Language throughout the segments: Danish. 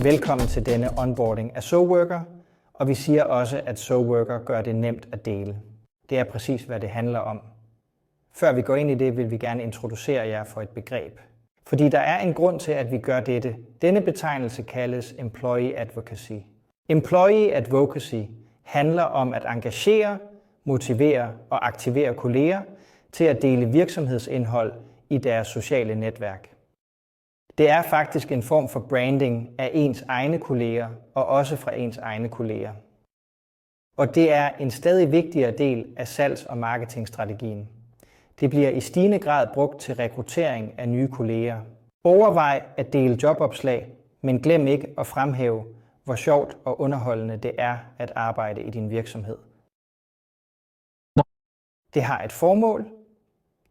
Velkommen til denne onboarding af SoWorker, og vi siger også, at SoWorker gør det nemt at dele. Det er præcis, hvad det handler om. Før vi går ind i det, vil vi gerne introducere jer for et begreb. Fordi der er en grund til, at vi gør dette. Denne betegnelse kaldes Employee Advocacy. Employee Advocacy handler om at engagere, motivere og aktivere kolleger til at dele virksomhedsindhold i deres sociale netværk. Det er faktisk en form for branding af ens egne kolleger og også fra ens egne kolleger. Og det er en stadig vigtigere del af salgs- og marketingstrategien. Det bliver i stigende grad brugt til rekruttering af nye kolleger. Overvej at dele jobopslag, men glem ikke at fremhæve, hvor sjovt og underholdende det er at arbejde i din virksomhed. Det har et formål.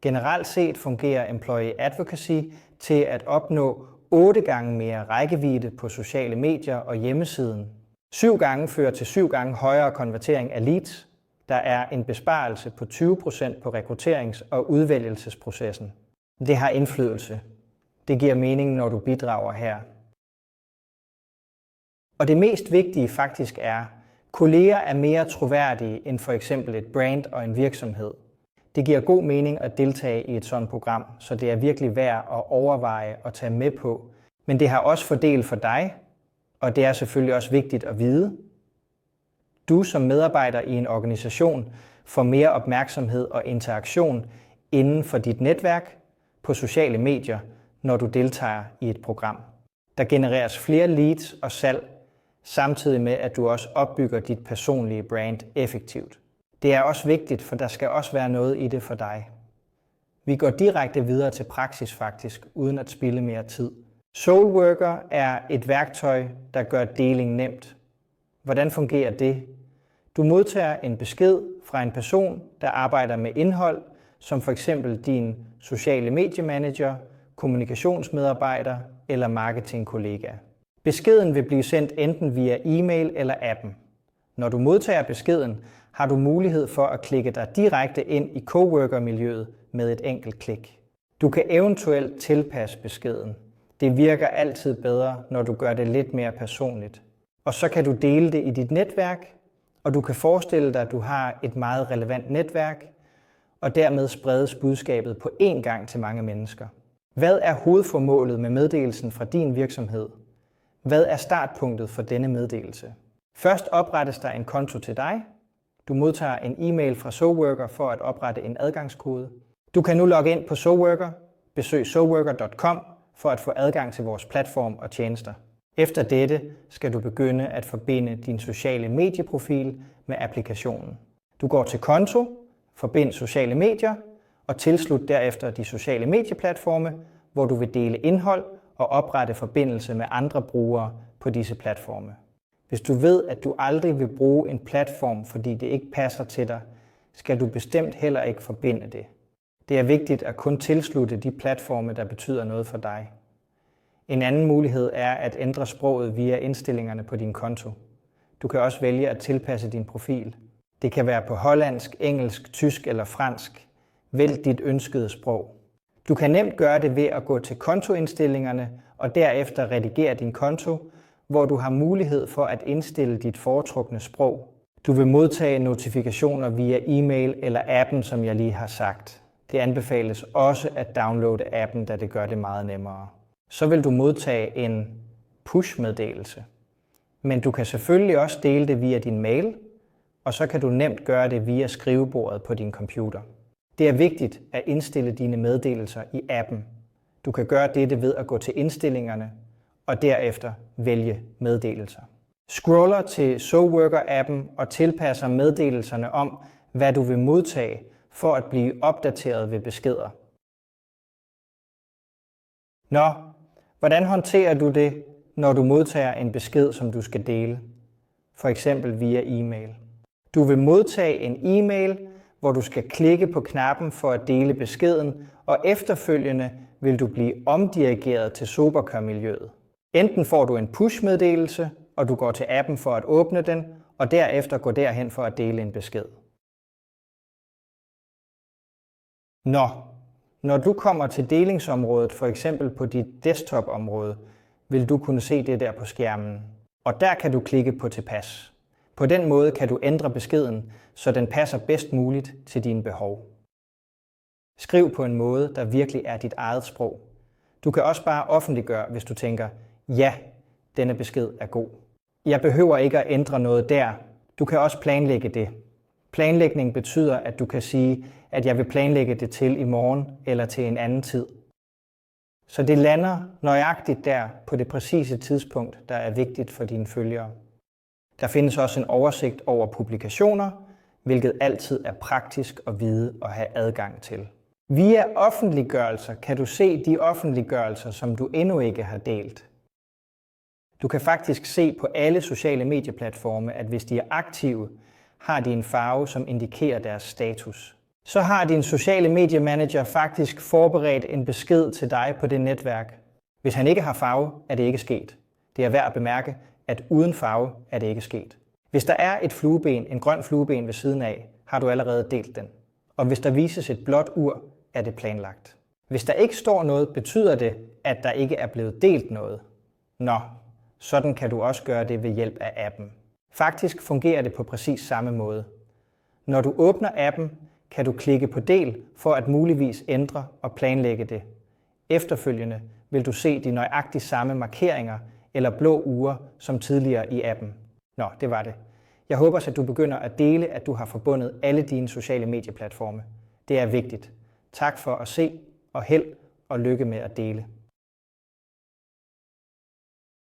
Generelt set fungerer Employee Advocacy til at opnå 8 gange mere rækkevidde på sociale medier og hjemmesiden. 7 gange fører til 7 gange højere konvertering af leads. Der er en besparelse på 20% på rekrutterings- og udvælgelsesprocessen. Det har indflydelse. Det giver mening, når du bidrager her. Og det mest vigtige faktisk er, kolleger er mere troværdige end for eksempel et brand og en virksomhed. Det giver god mening at deltage i et sådan program, så det er virkelig værd at overveje og tage med på. Men det har også fordel for dig, og det er selvfølgelig også vigtigt at vide. Du som medarbejder i en organisation får mere opmærksomhed og interaktion inden for dit netværk på sociale medier, når du deltager i et program. Der genereres flere leads og salg, samtidig med at du også opbygger dit personlige brand effektivt. Det er også vigtigt, for der skal også være noget i det for dig. Vi går direkte videre til praksis faktisk, uden at spilde mere tid. SoWorker er et værktøj, der gør deling nemt. Hvordan fungerer det? Du modtager en besked fra en person, der arbejder med indhold, som f.eks. din sociale mediemanager, kommunikationsmedarbejder eller marketingkollega. Beskeden vil blive sendt enten via e-mail eller appen. Når du modtager beskeden, har du mulighed for at klikke dig direkte ind i coworker-miljøet med et enkelt klik. Du kan eventuelt tilpasse beskeden. Det virker altid bedre, når du gør det lidt mere personligt. Og så kan du dele det i dit netværk, og du kan forestille dig, at du har et meget relevant netværk, og dermed spredes budskabet på én gang til mange mennesker. Hvad er hovedformålet med meddelelsen fra din virksomhed? Hvad er startpunktet for denne meddelelse? Først oprettes der en konto til dig. Du modtager en e-mail fra SoWorker for at oprette en adgangskode. Du kan nu logge ind på SoWorker, besøg soworker.com for at få adgang til vores platform og tjenester. Efter dette skal du begynde at forbinde din sociale medieprofil med applikationen. Du går til konto, forbind sociale medier og tilslut derefter de sociale medieplatforme, hvor du vil dele indhold og oprette forbindelse med andre brugere på disse platforme. Hvis du ved, at du aldrig vil bruge en platform, fordi det ikke passer til dig, skal du bestemt heller ikke forbinde det. Det er vigtigt at kun tilslutte de platforme, der betyder noget for dig. En anden mulighed er at ændre sproget via indstillingerne på din konto. Du kan også vælge at tilpasse din profil. Det kan være på hollandsk, engelsk, tysk eller fransk. Vælg dit ønskede sprog. Du kan nemt gøre det ved at gå til kontoindstillingerne og derefter redigere din konto, hvor du har mulighed for at indstille dit foretrukne sprog. Du vil modtage notifikationer via e-mail eller appen, som jeg lige har sagt. Det anbefales også at downloade appen, da det gør det meget nemmere. Så vil du modtage en push-meddelelse. Men du kan selvfølgelig også dele det via din mail, og så kan du nemt gøre det via skrivebordet på din computer. Det er vigtigt at indstille dine meddelelser i appen. Du kan gøre dette ved at gå til indstillingerne og derefter vælge meddelelser. Scroller til SoWorker-appen og tilpasser meddelelserne om, hvad du vil modtage for at blive opdateret ved beskeder. Nå, hvordan håndterer du det, når du modtager en besked, som du skal dele? For eksempel via e-mail. Du vil modtage en e-mail, hvor du skal klikke på knappen for at dele beskeden, og efterfølgende vil du blive omdirigeret til SoWorker-miljøet. Enten får du en push-meddelelse, og du går til appen for at åbne den, og derefter går derhen for at dele en besked. Når du kommer til delingsområdet, for eksempel på dit desktop-område, vil du kunne se det der på skærmen. Og der kan du klikke på tilpas. På den måde kan du ændre beskeden, så den passer bedst muligt til dine behov. Skriv på en måde, der virkelig er dit eget sprog. Du kan også bare offentliggøre, hvis du tænker, ja, denne besked er god. Jeg behøver ikke at ændre noget der. Du kan også planlægge det. Planlægning betyder, at du kan sige, at jeg vil planlægge det til i morgen eller til en anden tid. Så det lander nøjagtigt der på det præcise tidspunkt, der er vigtigt for dine følgere. Der findes også en oversigt over publikationer, hvilket altid er praktisk at vide og have adgang til. Via offentliggørelser kan du se de offentliggørelser, som du endnu ikke har delt. Du kan faktisk se på alle sociale medieplatforme, at hvis de er aktive, har de en farve, som indikerer deres status. Så har din sociale mediemanager faktisk forberedt en besked til dig på det netværk. Hvis han ikke har farve, er det ikke sket. Det er værd at bemærke, at uden farve er det ikke sket. Hvis der er et flueben, en grøn flueben ved siden af, har du allerede delt den. Og hvis der vises et blåt ur, er det planlagt. Hvis der ikke står noget, betyder det, at der ikke er blevet delt noget. Nå, sådan kan du også gøre det ved hjælp af appen. Faktisk fungerer det på præcis samme måde. Når du åbner appen, kan du klikke på del for at muligvis ændre og planlægge det. Efterfølgende vil du se de nøjagtigt samme markeringer eller blå ure som tidligere i appen. Nå, det var det. Jeg håber, at du begynder at dele, at du har forbundet alle dine sociale medieplatforme. Det er vigtigt. Tak for at se, og held og lykke med at dele.